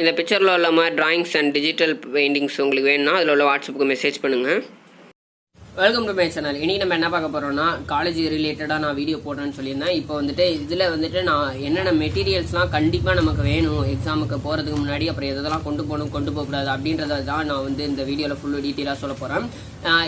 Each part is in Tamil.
இந்த பிக்சரில் உள்ள மாதிரி டிராயிங்ஸ் அண்ட் டிஜிட்டல் பெயிண்டிங்ஸ் உங்களுக்கு வேணும்னா அதில் உள்ள வாட்ஸ்அப்புக்கு மெசேஜ் பண்ணுங்கள். Welcome to my channel. இன்றைக்கி நம்ம என்ன பார்க்க போகிறோம்னா காலேஜ் ரிலேட்டடாக நான் வீடியோ போடுறேன்னு சொல்லியிருந்தேன். இப்போ இதில் நான் என்னென்ன மெட்டீரியல்ஸ்லாம் கண்டிப்பாக நமக்கு வேணும் எக்ஸாமுக்கு போகிறதுக்கு முன்னாடி, அப்புறம் எதெல்லாம் கொண்டு போகக்கூடாது அப்படின்றத தான் நான் இந்த வீடியோவில் ஃபுல்லு டீட்டெயிலாக சொல்ல போகிறேன்.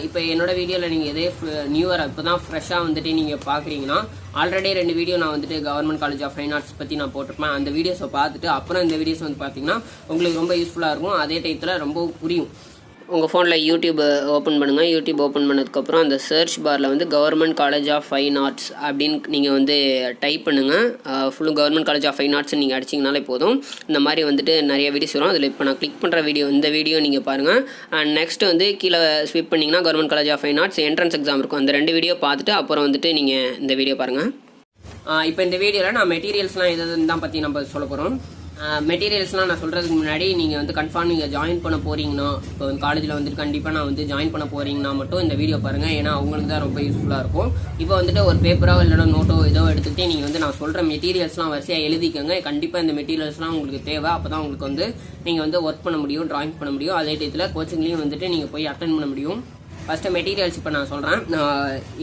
இப்போ என்னோட வீடியோவில் நீங்கள் எதே நியூ இப்போ தான் ஃப்ரெஷ்ஷாக நீங்கள் பார்க்குறீங்கன்னா, ஆல்ரெடி 2 வீடியோ நான் government college of fine arts பற்றி நான் போட்டிருப்பேன். அந்த வீடியோஸை பார்த்துட்டு அப்புறம் இந்த வீடியோஸ் பார்த்தீங்கன்னா உங்களுக்கு ரொம்ப யூஸ்ஃபுல்லாக இருக்கும். அதே டைத்தில் ரொம்ப புரியும். உங்கள் ஃபோனில் யூடியூப் ஓப்பன் பண்ணுங்கள். யூடியூப் ஓப்பன் பண்ணதுக்கப்புறம் அந்த சர்ச் பாரில் government college of fine arts அப்படின்னு நீங்கள் டைப் பண்ணுங்கள். ஃபுல்லும் government college of fine arts நீங்கள் அடிச்சிங்கனாலே போதும். இந்த மாதிரி நிறைய வீடியோஸ் வரும். அதில் இப்போ நான் கிளிக் பண்ணுற இந்த வீடியோ நீங்கள் பாருங்கள். அண்ட் நெக்ஸ்ட் கீழே ஸ்விப் பண்ணிங்கன்னா government college of fine arts entrance exam இருக்கும். அந்த 2 வீடியோ பார்த்துட்டு அப்புறம் நீங்கள் இந்த வீடியோ பாருங்கள். இப்போ இந்த வீடியோவில் நான் மெட்டீரியல்ஸ்லாம் எதுன்னு தான் பற்றி நம்ம சொல்ல போகிறோம். மெட்டீரியல்ஸ்லாம் நான் சொல்கிறதுக்கு முன்னாடி நீங்கள் கன்ஃபார்ம் நீங்கள் ஜாயின் பண்ண போகிறீங்கன்னா, இப்போ காலேஜில் கண்டிப்பாக நான் ஜாயின் பண்ண போகிறீங்கன்னா மட்டும் இந்த வீடியோ பாருங்கள். ஏன்னா அவங்களுக்கு தான் ரொம்ப யூஸ்ஃபுல்லாக இருக்கும். இப்போ ஒரு பேப்பரோ இல்லைனா நோட்டோ ஏதோ எடுத்துகிட்டு நீங்கள் நான் சொல்கிற மெட்டீரியல்ஸ்லாம் வரிசையாக எழுதிக்கோங்க. கண்டிப்பாக இந்த மெட்டீரியல்ஸ்லாம் உங்களுக்கு தேவை. அப்போ தான் உங்களுக்கு நீங்கள் ஒர்க் பண்ண முடியும், டிராயிங் பண்ண முடியும். அதே டயத்தில் கோச்சிங்லேயும் நீங்கள் போய் அட்டென்ட் பண்ண முடியும். ஃபஸ்ட்டு மெட்டீரியல்ஸ் இப்போ நான் சொல்கிறேன்.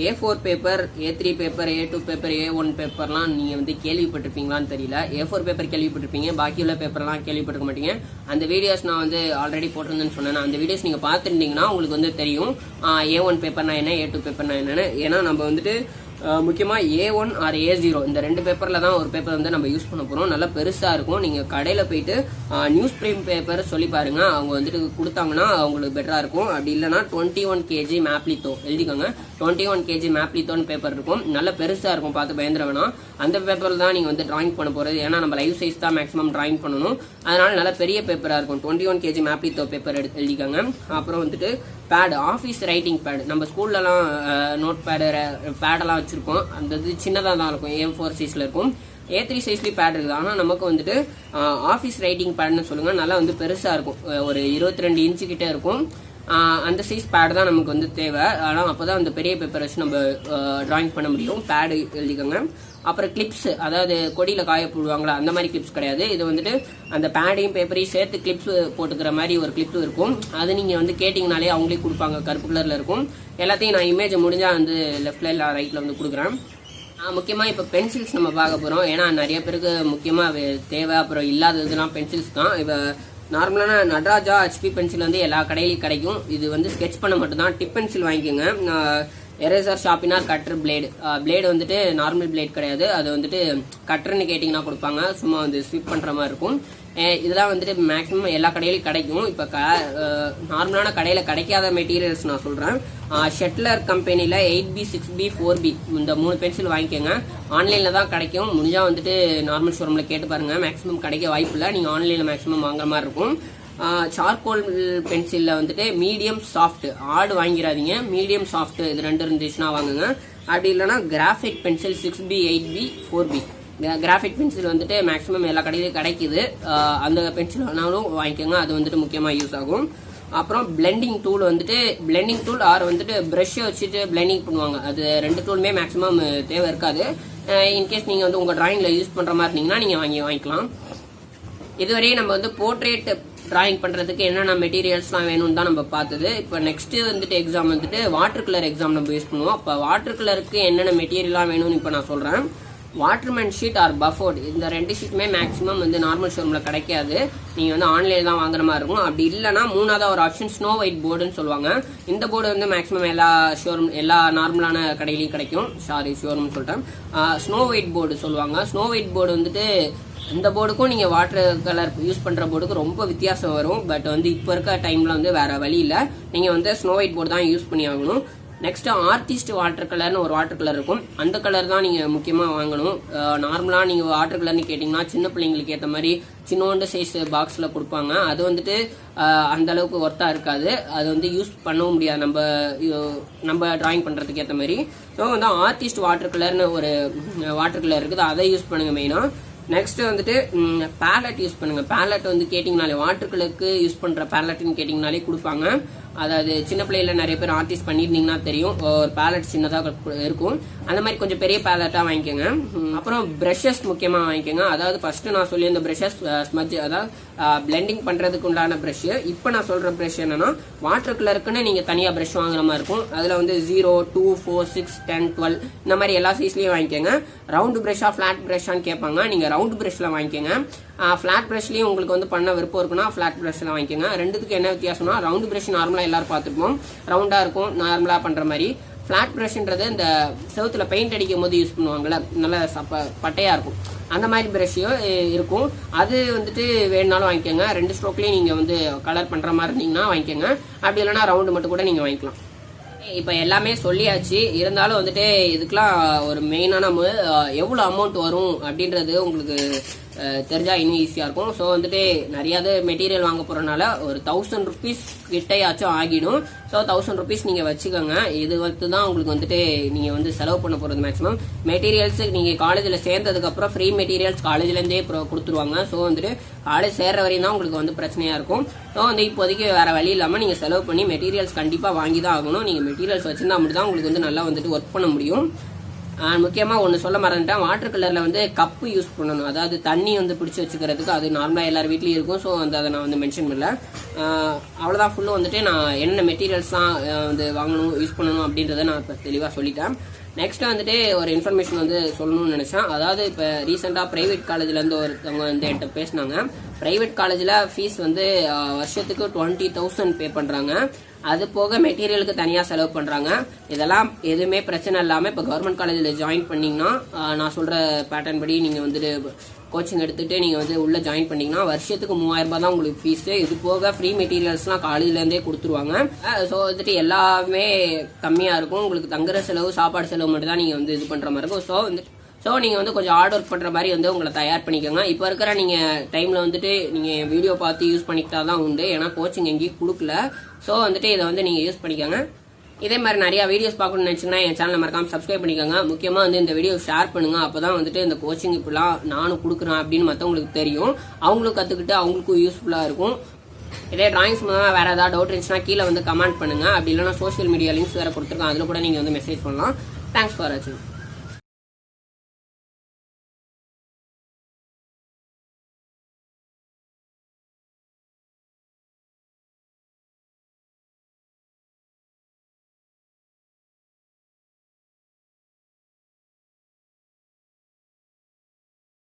A4 paper, A3 paper, A2 paper, A1 பேப்பர்லாம் நீங்கள் கேள்விப்பட்டிருப்பீங்களான்னு தெரியல. A4 பேப்பர் கேள்விப்பட்டிருப்பீங்க, பாக்கி உள்ள பேப்பர்லாம் கேள்விப்பட்டிருக்க மாட்டீங்க. அந்த வீடியோஸ் நான் ஆல்ரெடி போட்டிருந்தேன்னு சொன்னேன். அந்த வீடியோஸ் நீங்கள் பார்த்துருந்தீங்கன்னா உங்களுக்கு தெரியும் A1 பேப்பர்னா என்ன, A2 பேப்பர்னா என்னென்னு. ஏன்னா நம்ம முக்கியமாக A1 ஆர் A0 இந்த 2 பேப்பரில் தான் ஒரு பேப்பர் நம்ம யூஸ் பண்ண போகிறோம். நல்லா பெருசாக இருக்கும். நீங்கள் கடையில் போயிட்டு நியூஸ் பிரிண்ட் பேப்பர் சொல்லி பாருங்க. அவங்க கொடுத்தாங்கன்னா அவங்களுக்கு பெட்டராக இருக்கும். அப்படி இல்லைனா 21 kg மேப்லித்தோ எழுதிக்கோங்க. 21 kg மேப்லித்தோன்னு பேப்பர் இருக்கும். நல்லா பெருசாக இருக்கும், பார்த்து பயந்துட வேணாம். அந்த பேப்பரில் தான் நீங்கள் டிராயிங் பண்ண போகிறது. ஏன்னா நம்ம லைவ் சைஸ் தான் மேக்ஸிமம் டிராயிங் பண்ணணும். அதனால நல்லா பெரிய பேப்பராக இருக்கும். 21 kg மேப்லித்தோ பேப்பர் எழுதிக்கோங்க. அப்புறம் பேட், ஆஃபீஸ் ரைட்டிங் பேட். நம்ம ஸ்கூல்லலாம் நோட் பேடெல்லாம் வச்சுருக்கோம். அந்த சின்னதாக தான் இருக்கும். A4 சைஸில் இருக்கும். A3 சைஸ்லேயும் பேட் இருக்குது. ஆனால் நமக்கு ஆஃபீஸ் ரைட்டிங் பேட்னு சொல்லுங்கள். நல்லா பெருசாக இருக்கும். ஒரு 22 இன்ச்சு கிட்டே இருக்கும். அந்த சைஸ் பேட் தான் நமக்கு தேவை. ஆனால் அப்போ தான் அந்த பெரிய பேப்பர் வச்சு நம்ம டிராயிங் பண்ண முடியும். பேடு எழுதிக்கோங்க. அப்புறம் கிளிப்ஸ், அதாவது கொடியில் காய போடுவாங்களா அந்த மாதிரி கிளிப்ஸ் கிடையாது. இது அந்த பேடையும் பேப்பரையும் சேர்த்து கிளிப்ஸ் போட்டுக்கிற மாதிரி ஒரு கிளிப்ஸ் இருக்கும். அது நீங்கள் கேட்டிங்கனாலே அவங்களே கொடுப்பாங்க. கருப்பு கலரில் இருக்கும். எல்லாத்தையும் நான் இமேஜ் முடிஞ்சால் லெஃப்டில் இல்லை ரைட்டில் கொடுக்குறேன். முக்கியமாக இப்போ பென்சில்ஸ் நம்ம பார்க்க போகிறோம். ஏன்னா நிறைய பேருக்கு முக்கியமாக தேவை. அப்புறம் இல்லாததுலாம் பென்சில்ஸ் தான். இப்போ நார்மலான நட்ராஜா HP பென்சில் எல்லா கடையிலையும் கிடைக்கும். இது ஸ்கெட்ச் பண்ண மட்டும்தான். டிப் பென்சில் வாங்கிக்கோங்க. Eraser, sharpener, cutter, blade normal blade கிடையாது. அது கட்டர்னு கேட்டிங்கன்னா கொடுப்பாங்க. சும்மா ஸ்விப் பண்ணுற மாதிரி இருக்கும். இதெல்லாம் மேக்ஸிமம் எல்லா கடையிலையும் கிடைக்கும். இப்போ நார்மலான கடையில் கிடைக்காத மெட்டீரியல்ஸ் நான் சொல்கிறேன். ஷெட்லர் கம்பெனியில் 8B, 6B, 4B இந்த 3 பென்சில் வாங்கிக்கோங்க. ஆன்லைனில் தான் கிடைக்கும். முடிஞ்சால் நார்மல் ஷோரூமில் கேட்டு பாருங்கள். மேக்ஸிமம் கிடைக்க வாய்ப்பு இல்லை. நீங்கள் ஆன்லைனில் மேக்ஸிமம் வாங்குற மாதிரி இருக்கும். சார்கோல் பென்சிலில் மீடியம் சாஃப்ட், ஆடு வாங்கிடாதீங்க. மீடியம் சாஃப்ட் இது 2 இருந்துச்சுன்னா வாங்குங்க. அப்படி இல்லைனா graphite pencil 6B, 8B, 4B. Graphite pencil maximum எல்லா கடையிலையும் கிடைக்குது. அந்த பென்சில் வேணாலும் வாங்கிக்கோங்க. அது முக்கியமாக யூஸ் ஆகும். அப்புறம் blending tool blending tool or ப்ரஷ்ஷை வச்சுட்டு பிளெண்டிங் பண்ணுவாங்க. அது 2 டூலுமே மேக்ஸிமம் தேவை இருக்காது. இன்கேஸ் நீங்கள் உங்கள் டிராயிங்கில் யூஸ் பண்ணுற மாதிரி இருந்தீங்கன்னா நீங்கள் வாங்கிக்கலாம். இதுவரையே நம்ம போர்ட்ரேட் டிராயிங் பண்ணுறதுக்கு என்னென்ன மெட்டீரியல்ஸ்லாம் வேணும்னு தான் நம்ம பார்த்தது. இப்போ next exam water colour exam நம்ம யூஸ் பண்ணுவோம். அப்போ வாட்டர் கலருக்கு என்னென்ன மெட்டீரியல்லாம் வேணும்னு இப்போ நான் சொல்கிறேன். வாட்டர்மேன் ஷீட் ஆர் பஃபோர்டு இந்த 2 ஷீட்டுமே மேக்ஸிமம் நார்மல் ஷோரூமில் கிடைக்காது. நீங்கள் ஆன்லைனில் தான் வாங்குற மாதிரி இருக்கும். அப்படி இல்லைனா 3வது ஒரு ஆப்ஷன் ஸ்னோ ஒயிட் போர்டுன்னு சொல்லுவாங்க. இந்த போர்டு மேக்ஸிமம் எல்லா நார்மலான கடையிலையும் கிடைக்கும். ஷோரூம்னு சொல்லிட்டேன். ஸ்னோ ஒயிட் போர்டு சொல்லுவாங்க. ஸ்னோ ஒயிட் போர்டு இந்த போர்டுக்கும் நீங்கள் வாட்டர் கலர் யூஸ் பண்ணுற போர்டுக்கும் ரொம்ப வித்தியாசம் வரும். பட் இப்போ இருக்க டைமில் வேறு வழி இல்லை. நீங்கள் ஸ்னோ ஒயிட் போர்டு தான் யூஸ் பண்ணி ஆகணும். நெக்ஸ்ட் ஆர்டிஸ்ட் வாட்டர் கலர்னு ஒரு வாட்டர் கலர் இருக்கும். அந்த கலர் தான் நீங்கள் முக்கியமாக வாங்கணும். நார்மலாக நீங்கள் வாட்டர் கலர்னு கேட்டிங்கன்னா சின்ன பிள்ளைங்களுக்கு ஏற்ற மாதிரி சின்னோண்டு சைஸ் பாக்ஸில் கொடுப்பாங்க. அது அந்த அளவுக்கு ஒர்த்தாக இருக்காது. அது யூஸ் பண்ணவும் முடியாது நம்ம டிராயிங் பண்ணுறதுக்கு ஏற்ற மாதிரி. ஸோ ஆர்டிஸ்ட் வாட்டர் கலர்னு ஒரு வாட்டர் கலர் இருக்குது. அதை யூஸ் பண்ணுங்கள் மெயினாக. நெக்ஸ்ட் பேலட் யூஸ் பண்ணுங்க. பேலட் கேட்டிங்கனாலே வாட்டர் கலருக்கு யூஸ் பண்ணுற பேலட்னு கேட்டிங்கனாலே கொடுப்பாங்க. அதாவது சின்ன பிள்ளையில நிறைய பேர் ஆர்டிஸ்ட் பண்ணியிருந்தீங்கன்னா தெரியும், ஒரு பேலட் சின்னதாக இருக்கும். அந்த மாதிரி கொஞ்சம் பெரிய பேலட்டாக வாங்கிக்கோங்க. அப்புறம் ப்ரஷஸ் முக்கியமாக வாங்கிக்கோங்க. அதாவது ஃபர்ஸ்ட் நான் சொல்லி இந்த ப்ரஷஸ் ஸ்மஜ், அதாவது பிளெண்டிங் பண்ணுறதுக்கு உண்டான ப்ரஷ். இப்போ நான் சொல்கிற ப்ரஷ் என்னன்னா வாட்டர் கலருக்குன்னு நீங்கள் தனியாக ப்ரஷ் வாங்குற மாதிரி இருக்கும். அதில் வந்து 0, 2, 4, 6, 10, 12 இந்த மாதிரி எல்லா சைஸ்லையும் வாங்கிக்கோங்க. ரவுண்டு ப்ரஷ்ஷா ஃப்ளாட் ப்ரஷ்ஷான்னு கேட்பாங்க, நீங்கள் ரவுண்டு ப்ரஷ்ல வாங்கிக்கோங்க. ஃப்ளாட் ப்ரஷ்லையும் உங்களுக்கு வந்து பண்ண விருப்பம் இருக்குன்னா ஃப்ளாட் ப்ரஷ்ல வாங்கிக்கோங்க. ரெண்டுத்துக்கு என்ன வித்தியாசம்னா, ரவுண்டு ப்ரஷ் நார்மலாக எல்லாரும் பார்த்துருப்போம், ரவுண்டாக இருக்கும் நார்மலாக பண்ணுற மாதிரி. ஃப்ளாட் ப்ரஷ்ன்றது இந்த செவுத்துல பெயிண்ட் அடிக்கும் போது யூஸ் பண்ணுவாங்கல்ல, நல்லா பட்டையாக இருக்கும், அந்த மாதிரி ப்ரஷ்ஷும் இருக்கும். அது வந்துட்டு வேணுனாலும் வாங்கிக்கோங்க. 2 ஸ்ட்ரோக்லேயும் நீங்கள் வந்து கலர் பண்ணுற மாதிரி இருந்தீங்கன்னா வாங்கிக்கோங்க. அப்படி இல்லைனா ரவுண்டு மட்டும் கூட நீங்கள் வாங்கிக்கலாம். இப்போ எல்லாமே சொல்லியாச்சு, இருந்தாலும் வந்துட்டு இதுக்கெலாம் ஒரு மெயினான எவ்வளோ அமௌண்ட் வரும் அப்படின்றது உங்களுக்கு தெரிஞ்சா இன்னும் ஈஸியாக இருக்கும். ஸோ வந்துட்டு நிறையாவது மெட்டீரியல் வாங்க போகிறனால ஒரு 1000 rupees கிட்டையாச்சும் ஆகிடும். ஸோ 1000 rupees நீங்கள் வச்சுக்கோங்க. இது வந்து தான் உங்களுக்கு வந்துட்டு நீங்கள் வந்து செலவு பண்ண போகிறது. மேக்ஸிமம் மெட்டீரியல்ஸு நீங்கள் காலேஜில் சேர்ந்ததுக்கப்புறம் ஃப்ரீ மெட்டீரியல்ஸ் காலேஜ்லேருந்தே கொடுத்துருவாங்க. ஸோ வந்துட்டு காலேஜ் சேர்ற வரையும் தான் உங்களுக்கு வந்து பிரச்சனையாக இருக்கும். ஸோ வந்து இப்போதைக்கு வேறு வழி இல்லாமல் நீங்கள் செலவு பண்ணி மெட்டீரியல்ஸ் கண்டிப்பாக வாங்கி தான் ஆகணும். நீங்கள் மெட்டீரியல்ஸ் வச்சுருந்தா மட்டும் தான் உங்களுக்கு வந்து நல்லா வந்துட்டு ஒர்க் பண்ண முடியும். முக்கியமாக ஒன்று சொல்ல மறந்துட்டேன், வாட்டர் கலரில் வந்து கப்பு யூஸ் பண்ணணும். அதாவது தண்ணி வந்து பிடிச்சி வச்சுக்கிறதுக்கு அது நார்மலாக எல்லார் வீட்லேயும் இருக்கும். ஸோ வந்து அதை நான் வந்து மென்ஷன் பண்ணல. அவ்வளோதான். ஃபுல்லும் வந்துட்டு நான் என்னென்ன மெட்டீரியல்ஸ்லாம் வந்து வாங்கணும் யூஸ் பண்ணணும் அப்படின்றத நான் இப்போ தெளிவாக சொல்லிட்டேன். நெக்ஸ்ட் வந்துட்டு ஒரு இன்ஃபர்மேஷன் வந்து சொல்லணும்னு நினச்சேன். அதாவது இப்போ ரீசெண்டாக ப்ரைவேட் காலேஜ்லேருந்து ஒருத்தவங்க வந்து என்கிட்ட பேசினாங்க. ப்ரைவேட் காலேஜில் ஃபீஸ் வந்து வருஷத்துக்கு 20,000 பே பண்ணுறாங்க. அது போக மெட்டீரியலுக்கு தனியாக செலவு பண்ணுறாங்க. இதெல்லாம் எதுவுமே பிரச்சனை இல்லாமல் இப்போ கவர்மெண்ட் காலேஜில் ஜாயின் பண்ணிங்கன்னா, நான் சொல்கிற பேட்டர்ன் படி நீங்கள் வந்துட்டு கோச்சிங் எடுத்துகிட்டு நீங்கள் வந்து உள்ளே ஜாயின் பண்ணிங்கன்னா வருஷத்துக்கு 3000 ரூபாய் தான் உங்களுக்கு ஃபீஸு. இது போக ஃப்ரீ மெட்டீரியல்ஸ்லாம் காலேஜ்லேருந்தே கொடுத்துருவாங்க. ஸோ வந்துட்டு எல்லாமே கம்மியாக இருக்கும். உங்களுக்கு தங்குற செலவு சாப்பாடு செலவு மட்டும் தான் நீங்கள் வந்து இது பண்ணுற மாதிரி இருக்கும். ஸோ நீங்கள் வந்து கொஞ்சம் ஹார்ட் ஒர்க் பண்ணுற மாதிரி வந்து உங்களை தயார் பண்ணிக்கோங்க. இப்போ இருக்கிற நீங்கள் டைமில் வந்துட்டு நீங்கள் வீடியோ பார்த்து யூஸ் பண்ணிக்கிட்டா தான் உண்டு. ஏன்னா கோச்சிங் எங்கேயும் கொடுக்கல. ஸோ வந்துட்டு இதை வந்து நீங்கள் யூஸ் பண்ணிக்கோங்க. இதே மாதிரி நிறையா வீடியோஸ் பார்க்கணும்னு நினச்சிங்கன்னா என் சேனலை மறக்காமல் சப்ஸ்கிரைப் பண்ணிக்கோங்க. முக்கியமாக வந்து இந்த வீடியோ ஷேர் பண்ணுங்கள். அப்போ தான் வந்துட்டு இந்த கோச்சிங் இப்படிலாம் நானும் கொடுக்குறேன் அப்படின்னு மற்றவங்களுக்கு தெரியும். அவங்களும் கற்றுக்கிட்டு அவங்களுக்கும் யூஸ்ஃபுல்லாக இருக்கும். இதே டிராயிங்ஸ் மூலமாக வேறு ஏதாவது டவுட் இருந்துச்சுன்னா கீழே வந்து கமெண்ட் பண்ணுங்கள். அப்படி இல்லைனா சோஷியல் மீடியா லிங்க்ஸ் வேறு கொடுத்துருக்கேன், அதில் கூட நீங்கள் வந்து மெசேஜ் பண்ணலாம். தேங்க்ஸ் ஃபார் வாட்சிங்.